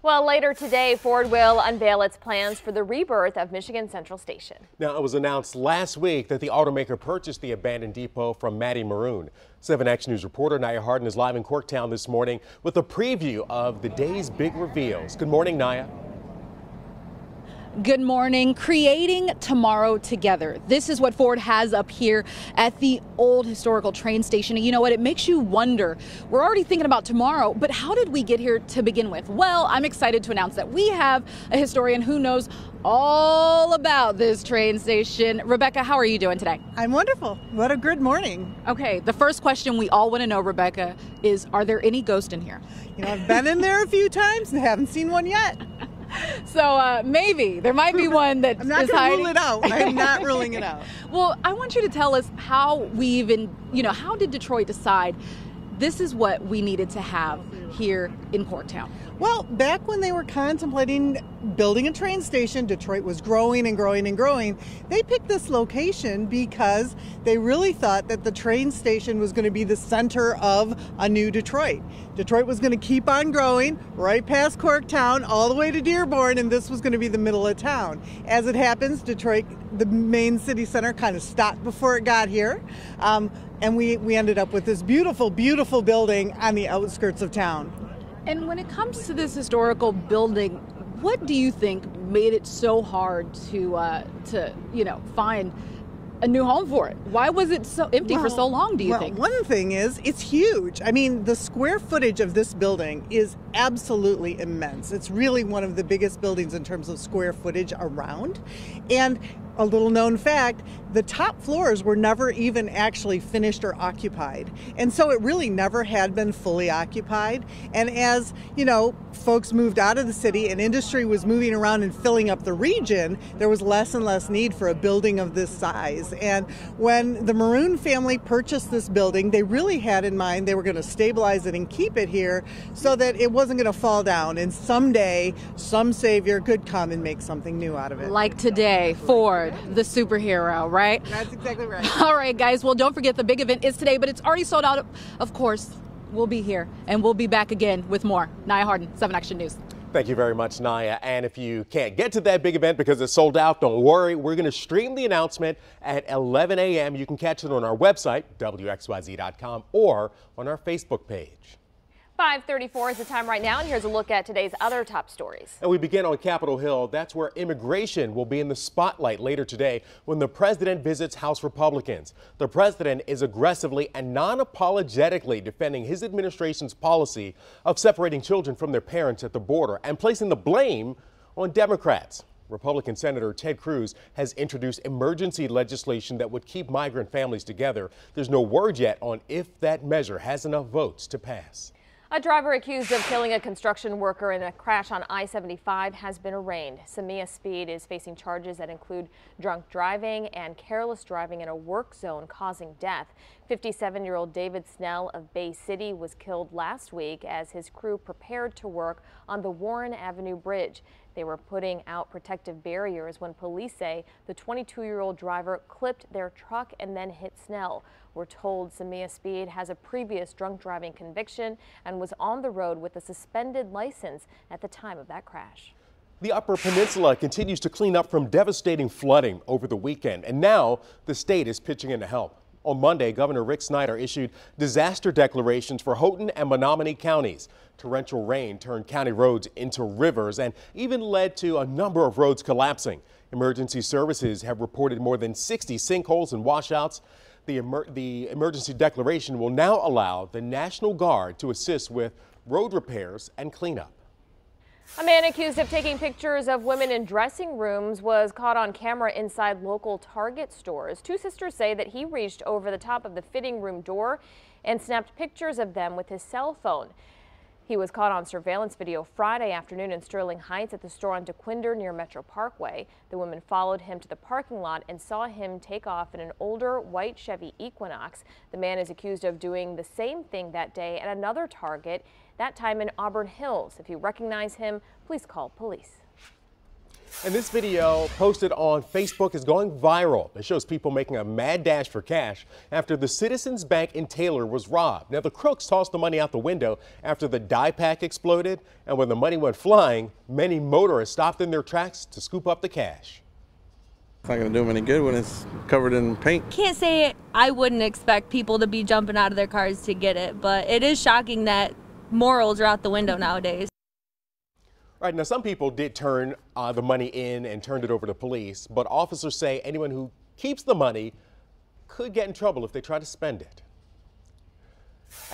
Well, later today, Ford will unveil its plans for the rebirth of Michigan Central Station. Now, it was announced last week that the automaker purchased the abandoned depot from Maddie Maroon. 7 Action News reporter Naya Harden is live in Corktown this morning with a preview of the day's big reveals. Good morning, Naya. Good morning. Creating tomorrow together. This is what Ford has up here at the old historical train station. And you know what? It makes you wonder. We're already thinking about tomorrow, but how did we get here to begin with? Well, I'm excited to announce that we have a historian who knows all about this train station. Rebecca, how are you doing today? I'm wonderful. What a good morning. Okay, the first question we all want to know, Rebecca, is are there any ghosts in here? You know, I've been in there a few times and haven't seen one yet. So maybe there might be one that I'm not going to rule it out. I'm not ruling it out. Well, I want you to tell us how we even, how did Detroit decide this is what we needed to have here in Corktown? Well, back when they were contemplating building a train station, Detroit was growing and growing and growing. They picked this location because they really thought that the train station was going to be the center of a new Detroit. Detroit was going to keep on growing right past Corktown all the way to Dearborn, and this was going to be the middle of town. As it happens, Detroit, the main city center, kind of stopped before it got here. And we ended up with this beautiful, beautiful building on the outskirts of town. And when it comes to this historical building, what do you think made it so hard to find a new home for it? Why was it so empty for so long, do you think? One thing is, it's huge. I mean, the square footage of this building is absolutely immense. It's really one of the biggest buildings in terms of square footage around. And a little known fact, the top floors were never even actually finished or occupied. And so it really never had been fully occupied. And as, folks moved out of the city and industry was moving around and filling up the region, there was less and less need for a building of this size. And when the Maroon family purchased this building, they really had in mind they were going to stabilize it and keep it here so that it wasn't going to fall down. And someday, some savior could come and make something new out of it. Like today, Ford, the superhero, right? That's exactly right. All right, guys. Well, don't forget the big event is today, but it's already sold out. Of course, we'll be here and we'll be back again with more. Naya Harden, 7 Action News. Thank you very much, Naya. And if you can't get to that big event because it's sold out, don't worry. We're going to stream the announcement at 11 a.m. You can catch it on our website, WXYZ.com, or on our Facebook page. 5:34 is the time right now, and here's a look at today's other top stories. And we begin on Capitol Hill. That's where immigration will be in the spotlight later today when the president visits House Republicans. The president is aggressively and non-apologetically defending his administration's policy of separating children from their parents at the border and placing the blame on Democrats. Republican Senator Ted Cruz has introduced emergency legislation that would keep migrant families together. There's no word yet on if that measure has enough votes to pass. A driver accused of killing a construction worker in a crash on I-75 has been arraigned. Samia Speed is facing charges that include drunk driving and careless driving in a work zone causing death. 57-year-old David Snell of Bay City was killed last week as his crew prepared to work on the Warren Avenue Bridge. They were putting out protective barriers when police say the 22-year-old driver clipped their truck and then hit Snell. We're told Samia Speed has a previous drunk driving conviction and was on the road with a suspended license at the time of that crash. The Upper Peninsula continues to clean up from devastating flooding over the weekend, and now the state is pitching in to help. On Monday, Governor Rick Snyder issued disaster declarations for Houghton and Menominee counties. Torrential rain turned county roads into rivers and even led to a number of roads collapsing. Emergency services have reported more than 60 sinkholes and washouts. The emergency declaration will now allow the National Guard to assist with road repairs and cleanup. A man accused of taking pictures of women in dressing rooms was caught on camera inside local Target stores. Two sisters say that he reached over the top of the fitting room door and snapped pictures of them with his cell phone. He was caught on surveillance video Friday afternoon in Sterling Heights at the store on DeQuinder near Metro Parkway. The women followed him to the parking lot and saw him take off in an older white Chevy Equinox. The man is accused of doing the same thing that day at another Target, that time in Auburn Hills. If you recognize him, please call police. And this video posted on Facebook is going viral. It shows people making a mad dash for cash after the Citizens Bank in Taylor was robbed. Now, the crooks tossed the money out the window after the die pack exploded, and when the money went flying, many motorists stopped in their tracks to scoop up the cash. It's not going to do them any good when it's covered in paint. Can't say I wouldn't expect people to be jumping out of their cars to get it, but it is shocking that morals are out the window nowadays. All right, now some people did turn the money in and turned it over to police, but officers say anyone who keeps the money could get in trouble if they try to spend it.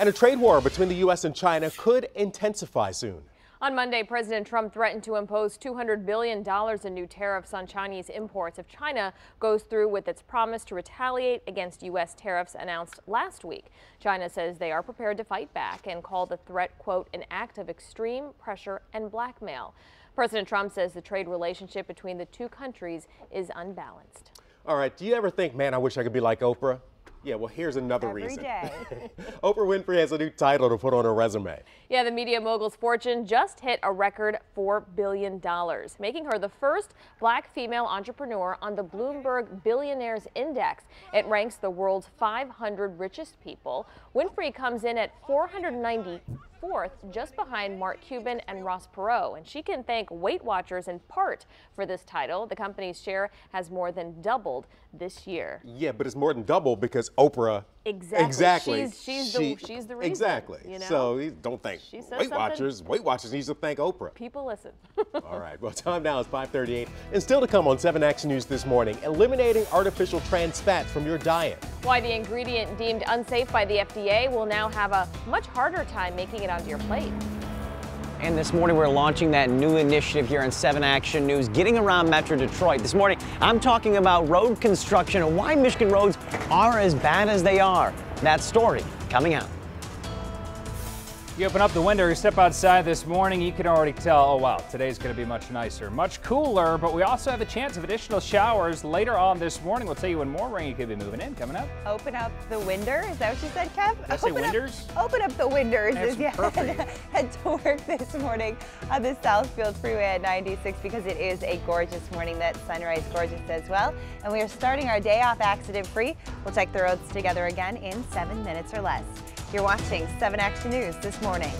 And a trade war between the U.S. and China could intensify soon. On Monday, President Trump threatened to impose $200 billion in new tariffs on Chinese imports if China goes through with its promise to retaliate against U.S. tariffs announced last week. China says they are prepared to fight back and call the threat, quote, an act of extreme pressure and blackmail. President Trump says the trade relationship between the two countries is unbalanced. All right, do you ever think, man, I wish I could be like Oprah? Yeah, well, here's another reason. Every day. Oprah Winfrey has a new title to put on her resume. Yeah, the media mogul's fortune just hit a record $4 billion, making her the first black female entrepreneur on the Bloomberg Billionaires Index. It ranks the world's 500 richest people. Winfrey comes in at 494th, just behind Mark Cuban and Ross Perot, and she can thank Weight Watchers in part for this title. The company's share has more than doubled this year. Yeah, but it's more than double because Oprah. Exactly. She's the reason. Exactly. You know? So don't think Weight Watchers. Weight Watchers needs to thank Oprah. People listen. All right. Well, time now is 5:38. And still to come on 7 Action News this morning, eliminating artificial trans fats from your diet. Why the ingredient deemed unsafe by the FDA will now have a much harder time making it onto your plate. And this morning we're launching that new initiative here on 7 Action News, getting around Metro Detroit. This morning I'm talking about road construction and why Michigan roads are as bad as they are. That story coming out. You open up the window, you step outside this morning, you can already tell, oh wow, today's going to be much nicer, much cooler, but we also have a chance of additional showers later on this morning. We'll tell you when more rain could be moving in coming up. Open up the window, is that what you said, Kev? Did I say winders? Open up the windows as you head to work this morning on the Southfield Freeway at 96 because it is a gorgeous morning. That sunrise gorgeous as well. And we are starting our day off accident-free. We'll check the roads together again in 7 minutes or less. You're watching 7 Action News this morning.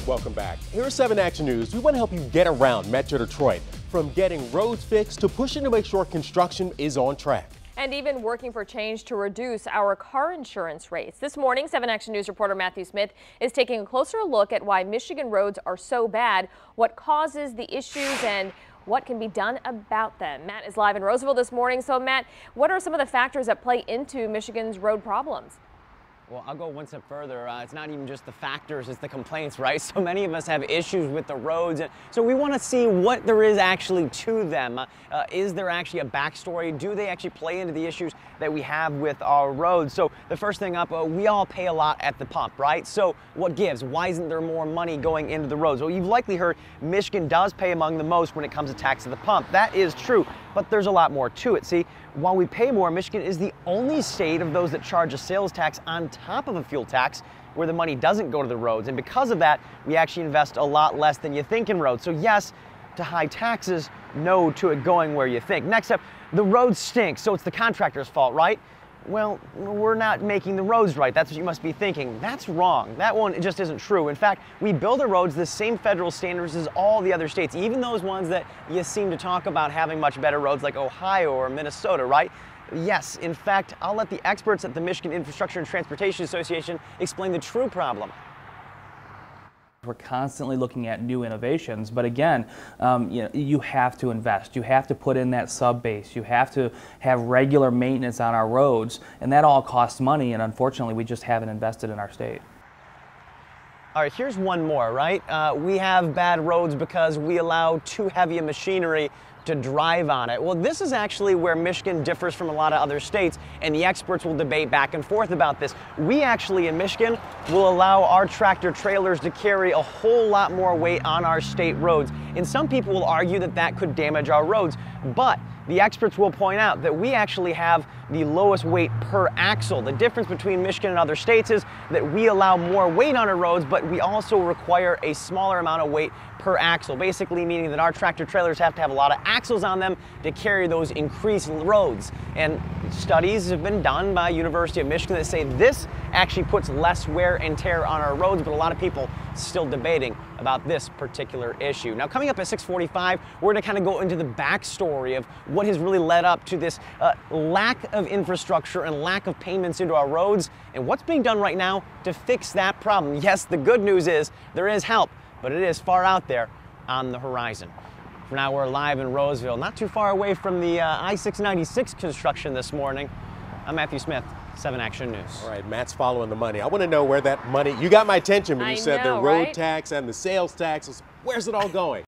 Welcome back. Here's 7 Action News. We want to help you get around Metro Detroit, from getting roads fixed to pushing to make sure construction is on track. And even working for change to reduce our car insurance rates. This morning, 7 Action News reporter Matthew Smith is taking a closer look at why Michigan roads are so bad, what causes the issues, and what can be done about them. Matt is live in Roseville this morning. So Matt, what are some of the factors that play into Michigan's road problems? Well, I'll go one step further. It's not even just the factors, it's the complaints, right? So many of us have issues with the roads. So we want to see what there is actually to them. Is there actually a backstory? Do they actually play into the issues that we have with our roads? So the first thing up, we all pay a lot at the pump, right? So what gives? Why isn't there more money going into the roads? Well, you've likely heard Michigan does pay among the most when it comes to tax at the pump. That is true, but there's a lot more to it. See, while we pay more, Michigan is the only state of those that charge a sales tax on top of a fuel tax where the money doesn't go to the roads. And because of that, we actually invest a lot less than you think in roads. So yes, to high taxes, no to it going where you think. Next up, the roads stink, so it's the contractor's fault, right? Well, we're not making the roads right. That's what you must be thinking. That's wrong. That one just isn't true. In fact, we build our roads the same federal standards as all the other states, even those ones that you seem to talk about having much better roads like Ohio or Minnesota, right? Yes, in fact, I'll let the experts at the Michigan Infrastructure and Transportation Association explain the true problem. We're constantly looking at new innovations, but again, you have to invest. You have to put in that sub base. You have to have regular maintenance on our roads, and that all costs money, and unfortunately, we just haven't invested in our state. All right, here's one more, right? We have bad roads because we allow too heavy a machinery to drive on it. Well, this is actually where Michigan differs from a lot of other states, and the experts will debate back and forth about this. We actually, in Michigan, will allow our tractor trailers to carry a whole lot more weight on our state roads. And some people will argue that that could damage our roads, but the experts will point out that we actually have the lowest weight per axle. The difference between Michigan and other states is that we allow more weight on our roads, but we also require a smaller amount of weight per axle, basically meaning that our tractor trailers have to have a lot of axles on them to carry those increased loads. And studies have been done by University of Michigan that say this actually puts less wear and tear on our roads, but a lot of people still debating about this particular issue. Now, coming up at 6:45, we're going to kind of go into the backstory of what has really led up to this lack of infrastructure and lack of payments into our roads, and what's being done right now to fix that problem. Yes, the good news is there is help, but it is far out there on the horizon. For now, we're live in Roseville, not too far away from the I-696 construction this morning. I'm Matthew Smith, 7 Action News. All right, Matt's following the money. I want to know where that money, you got my attention when you said the road right? tax and the sales taxes. Where's it all going?